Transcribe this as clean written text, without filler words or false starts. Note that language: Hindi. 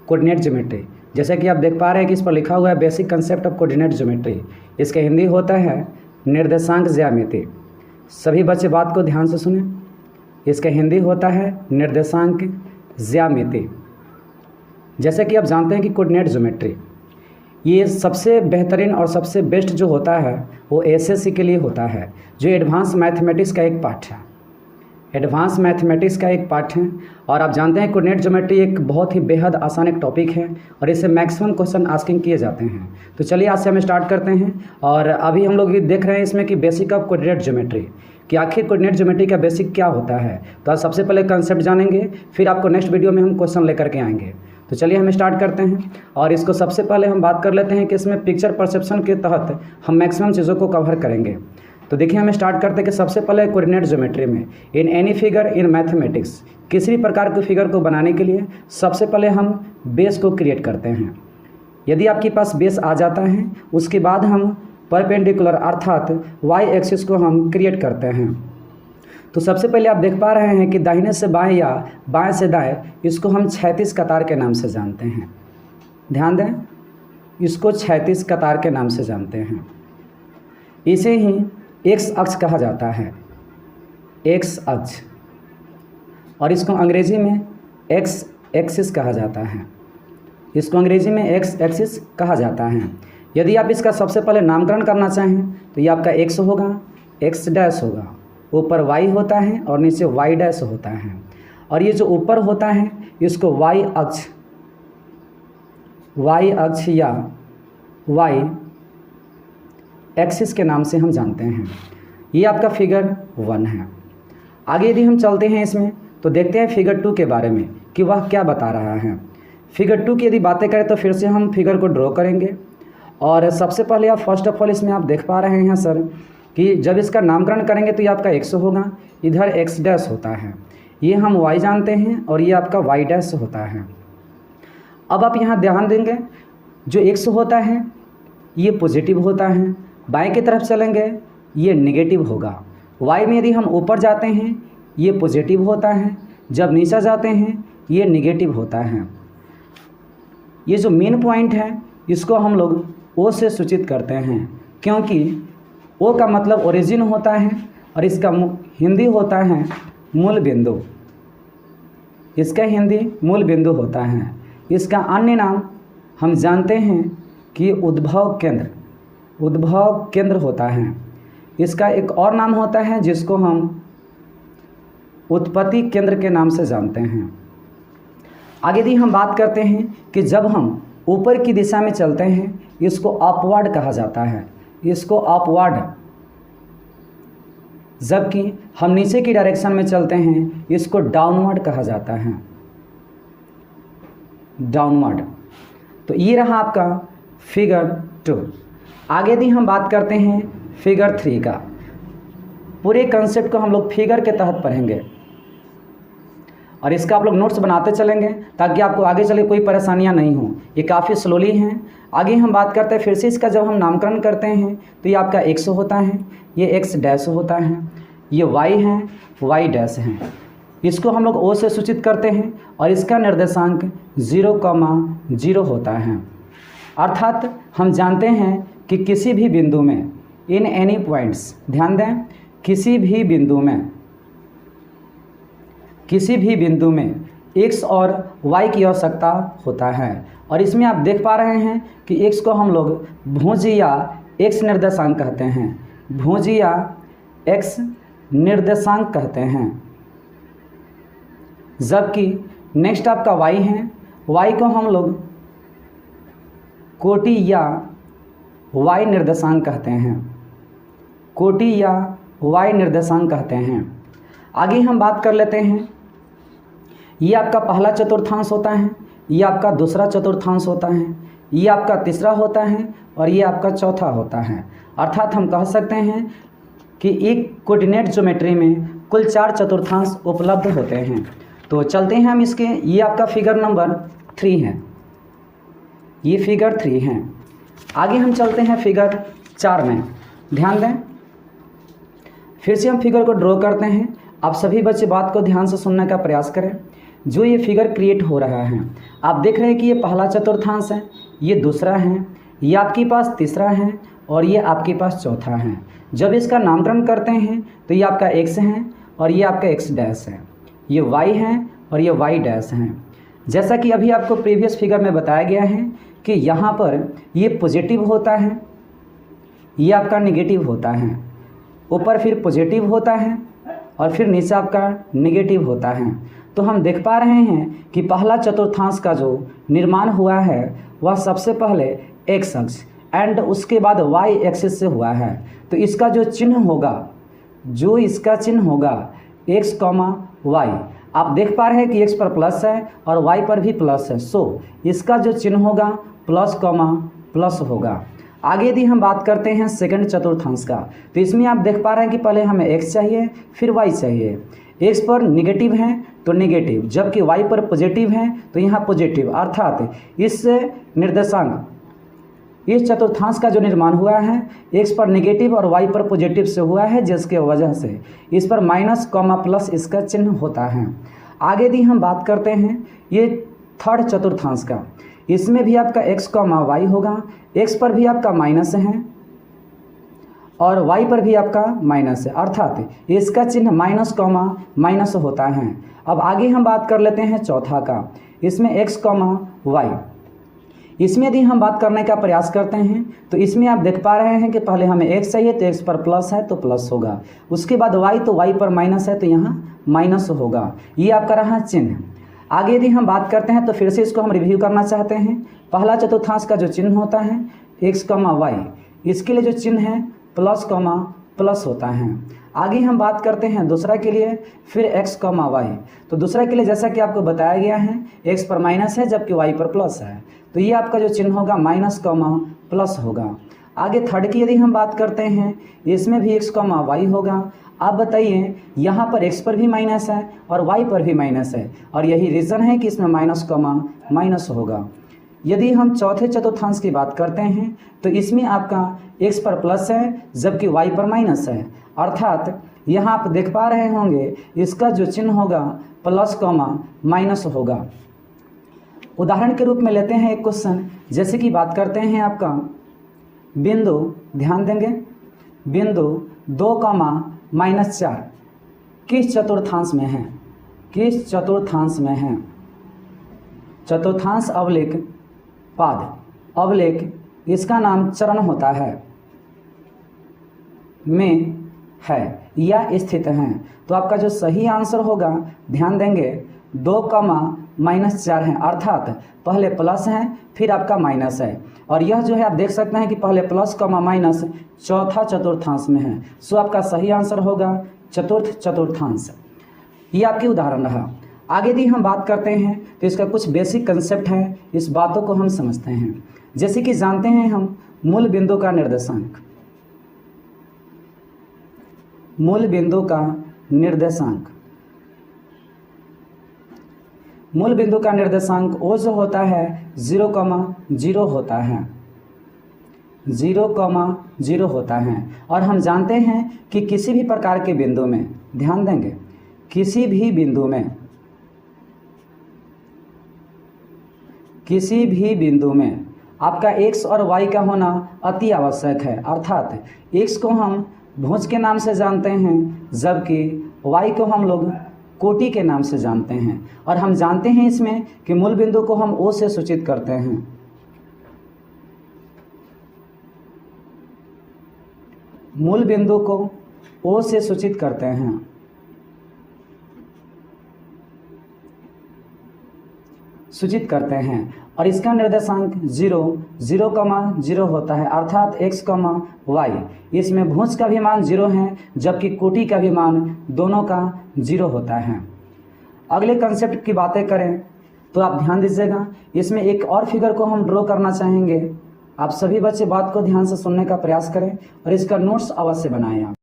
Coordinate geometry. जैसे कि आप देख पा रहे हैं कि इस पर लिखा हुआ है basic concept of coordinate geometry. इसका हिंदी होता है निर्देशांक ज्यामिति। सभी बच्चे बात को ध्यान से सुने। इसका हिंदी होता है निर्देशांक ज्यामिति। जैसे कि आप जानते हैं कि कोऑर्डिनेट ज्योमेट्री ये सबसे बेहतरीन और सबसे बेस्ट जो होता है वो एसएससी के लिए होता है, जो एडवांस मैथमेटिक्स का एक पार्ट है। एडवांस मैथमेटिक्स का एक पार्ट है और आप जानते हैं कोऑर्डिनेट ज्योमेट्री एक बहुत ही बेहद आसान एक टॉपिक है और इससे मैक्सिमम क्वेश्चन आस्किंग किए जाते हैं। तो चलिए आज से हम स्टार्ट करते हैं। और अभी हम लोग देख रहे हैं इसमें कि बेसिक ऑफ कोऑर्डिनेट ज्योमेट्री, कि आखिर कोऑर्डिनेट ज्योमेट्री का बेसिक क्या होता है। तो आज सबसे पहले कंसेप्ट जानेंगे, फिर आपको नेक्स्ट वीडियो में हम क्वेश्चन लेकर के आएंगे। तो चलिए हम स्टार्ट करते हैं। और इसको सबसे पहले हम बात कर लेते हैं कि इसमें पिक्चर परसेप्शन के तहत हम मैक्सिमम चीज़ों को कवर करेंगे। तो देखिए हम स्टार्ट करते हैं कि सबसे पहले कोऑर्डिनेट ज्योमेट्री में in any figure in mathematics, किसी भी प्रकार के फिगर को बनाने के लिए सबसे पहले हम बेस को क्रिएट करते हैं। यदि आपके पास बेस आ जाता है उसके बाद हम परपेंडिकुलर अर्थात वाई एक्सिस को हम क्रिएट करते हैं। तो सबसे पहले आप देख पा रहे हैं कि दाहिने से बाएं या बाएं से दाएं, इसको हम क्षैतिज कतार के नाम से जानते हैं। ध्यान दें, इसको क्षैतिज कतार के नाम से जानते हैं। इसे ही एक्स अक्ष कहा जाता है, एक्स अक्ष, और इसको अंग्रेजी में एक्स एक्सिस कहा जाता है। इसको अंग्रेजी में एक्स एक्सिस कहा जाता है। यदि आप इसका सबसे पहले नामकरण करना चाहें तो ये आपका एक्स होगा, एक्स डैश होगा, ऊपर वाई होता है और नीचे वाई डैश होता है। और ये जो ऊपर होता है इसको वाई अक्ष या वाई एक्सिस के नाम से हम जानते हैं। ये आपका फिगर 1 है। आगे यदि हम चलते हैं इसमें तो देखते हैं फिगर 2 के बारे में कि वह क्या बता रहा है। फिगर 2 की यदि बातें करें तो फिर से हम फिगर को ड्रॉ करेंगे। और सबसे पहले आप फर्स्ट ऑफ ऑल इसमें आप देख पा रहे हैं सर कि जब इसका नामकरण करेंगे तो ये आपका एक्स होगा, इधर एक्स डैश होता है, ये हम वाई जानते हैं और ये आपका वाई डैश होता है। अब आप यहाँ ध्यान देंगे, जो एक्स होता है ये पॉजिटिव होता है, बाएं की तरफ चलेंगे ये नेगेटिव होगा। वाई में यदि हम ऊपर जाते हैं ये पॉजिटिव होता है, जब नीचे जाते हैं ये नेगेटिव होता है। ये जो मेन पॉइंट है इसको हम लोग ओ से सूचित करते हैं, क्योंकि ओ का मतलब ओरिजिन होता है और इसका हिंदी होता है मूल बिंदु। इसका हिंदी मूल बिंदु होता है। इसका अन्य नाम हम जानते हैं कि उद्भव केंद्र होता है। इसका एक और नाम होता है जिसको हम उत्पत्ति केंद्र के नाम से जानते हैं। आगे यदि हम बात करते हैं कि जब हम ऊपर की दिशा में चलते हैं इसको अपवर्ड कहा जाता है, इसको अपवर्ड। जबकि हम नीचे की डायरेक्शन में चलते हैं इसको डाउनवर्ड कहा जाता है, डाउनवर्ड। तो ये रहा आपका फिगर 2। आगे यदि हम बात करते हैं फिगर 3 का, पूरे कंसेप्ट को हम लोग फिगर के तहत पढ़ेंगे और इसका आप लोग नोट्स बनाते चलेंगे ताकि आपको आगे चले कोई परेशानियां नहीं हो। ये काफ़ी स्लोली हैं। आगे हम बात करते हैं फिर से इसका, जब हम नामकरण करते हैं तो ये आपका एक्स होता है, ये एक्स डैश होता है, ये वाई है, वाई डैश है। इसको हम लोग ओ से सूचित करते हैं और इसका निर्देशांक 0,0 होता है। अर्थात हम जानते हैं कि किसी भी बिंदु में इन एनी पॉइंट्स, ध्यान दें, किसी भी बिंदु में x और y की आवश्यकता होता है। और इसमें आप देख पा रहे हैं कि x को हम लोग भुजिया x निर्देशांक कहते हैं, भुजिया x निर्देशांक कहते हैं। जबकि नेक्स्ट आपका y है, y को हम लोग कोटि या y निर्देशांक कहते हैं, कोटि या y निर्देशांक कहते हैं। आगे हम बात कर लेते हैं, ये आपका पहला चतुर्थांश होता है, ये आपका दूसरा चतुर्थांश होता है, ये आपका तीसरा होता है और ये आपका चौथा होता है। अर्थात हम कह सकते हैं कि एक कोऑर्डिनेट ज्योमेट्री में कुल 4 चतुर्थांश उपलब्ध होते हैं। तो चलते हैं हम इसके, ये आपका फिगर नंबर 3 है, ये फिगर 3 है। आगे हम चलते हैं फिगर 4 में। ध्यान दें, फिर से हम फिगर को ड्रॉ करते हैं। आप सभी बच्चे बात को ध्यान से सुनने का प्रयास करें। जो ये फिगर क्रिएट हो रहा है, आप देख रहे हैं कि ये पहला चतुर्थांश है, ये दूसरा है, ये आपके पास तीसरा है और ये आपके पास चौथा है। जब इसका नामकरण करते हैं तो ये आपका x है और ये आपका x डैश है, ये y है और ये y डैश है। जैसा कि अभी आपको प्रीवियस फिगर में बताया गया है कि यहाँ पर ये पॉजिटिव होता है, ये आपका नेगेटिव होता है, ऊपर फिर पॉजिटिव होता है और फिर नीचे आपका नेगेटिव होता है। तो हम देख पा रहे हैं कि पहला चतुर्थांश का जो निर्माण हुआ है वह सबसे पहले एक्स अक्ष एंड उसके बाद वाई एक्सिस से हुआ है। तो इसका जो चिन्ह होगा, जो इसका चिन्ह होगा x, y, आप देख पा रहे हैं कि x पर प्लस है और y पर भी प्लस है। सो इसका जो चिन्ह होगा प्लस, प्लस होगा। आगे यदि हम बात करते हैं सेकंड चतुर्थांश का, तो इसमें आप देख पा रहे हैं कि पहले हमें x चाहिए फिर y चाहिए। x पर निगेटिव है तो नेगेटिव, जबकि y पर पॉजिटिव है तो यहाँ पॉजिटिव, अर्थात इस निर्देशांक, इस चतुर्थांश का जो निर्माण हुआ है x पर नेगेटिव और y पर पॉजिटिव से हुआ है, जिसके वजह से इस पर माइनस, प्लस इसका चिन्ह होता है। आगे यदि हम बात करते हैं ये थर्ड चतुर्थांश का, इसमें भी आपका x, y होगा। x पर भी आपका माइनस है और y पर भी आपका माइनस है, अर्थात इसका चिन्ह माइनस, माइनस होता है। अब आगे हम बात कर लेते हैं चौथा का, इसमें x, y। इसमें यदि हम बात करने का प्रयास करते हैं तो इसमें आप देख पा रहे हैं कि पहले हमें x चाहिए तो x पर प्लस है तो प्लस होगा, उसके बाद y तो y पर माइनस है तो यहाँ माइनस होगा। ये आपका रहा चिन्ह। आगे यदि हम बात करते हैं तो फिर से इसको हम रिव्यू करना चाहते हैं। पहला चतुर्थांश का जो चिन्ह होता है x, y, इसके लिए जो चिन्ह है प्लस, प्लस होता है। आगे हम बात करते हैं दूसरा के लिए, फिर x, y। तो दूसरा के लिए जैसा कि आपको बताया गया है x पर माइनस है जबकि y पर प्लस है, तो ये आपका जो चिन्ह होगा माइनस, प्लस होगा। आगे थर्ड की यदि हम बात करते हैं, इसमें भी x, y होगा। आप बताइए, यहाँ पर x पर भी माइनस है और y पर भी माइनस है और यही रीज़न है कि इसमें माइनस, माइनस होगा। यदि हम चौथे चतुर्थांश की बात करते हैं तो इसमें आपका x पर प्लस है जबकि y पर माइनस है, अर्थात यहाँ आप देख पा रहे होंगे इसका जो चिन्ह होगा प्लस, माइनस होगा। उदाहरण के रूप में लेते हैं एक क्वेश्चन, जैसे कि बात करते हैं आपका बिंदु, ध्यान देंगे, बिंदु 2, -4 किस चतुर्थांश में है, किस चतुर्थांश में है। चतुर्थांश अवलेख पाद, अवलेख इसका नाम चरण होता है, में है या स्थित हैं। तो आपका जो सही आंसर होगा, ध्यान देंगे, 2, -4 है, अर्थात पहले प्लस है फिर आपका माइनस है और यह जो है आप देख सकते हैं कि पहले प्लस, माइनस चौथा चतुर्थांश में है। सो आपका सही आंसर होगा चतुर्थ चतुर्थांश। ये आपकी उदाहरण रहा। आगे यदि हम बात करते हैं तो इसका कुछ बेसिक कंसेप्ट है, इस बातों को हम समझते हैं। जैसे कि जानते हैं हम मूल बिंदु का निर्देशांक, मूल बिंदु का निर्देशांक, मूल बिंदु का निर्देशांक वो जो होता है 0,0 होता है, 0,0 होता है। और हम जानते हैं कि किसी भी प्रकार के बिंदु में, ध्यान देंगे, किसी भी बिंदु में, किसी भी बिंदु में आपका x और y का होना अति आवश्यक है, अर्थात x को हम भुज के नाम से जानते हैं जबकि y को हम लोग कोटि के नाम से जानते हैं। और हम जानते हैं इसमें कि मूल बिंदु को हम O से सूचित करते हैं, मूल बिंदु को O से सूचित करते हैं। सूचित करते हैं और इसका निर्देशांक 0,0 होता है, अर्थात x, y। इसमें भुज का भी मान 0 है जबकि कोटि का भी मान दोनों का 0 होता है। अगले कंसेप्ट की बातें करें तो आप ध्यान दीजिएगा, इसमें एक और फिगर को हम ड्रॉ करना चाहेंगे। आप सभी बच्चे बात को ध्यान से सुनने का प्रयास करें और इसका नोट्स अवश्य बनाएं आप।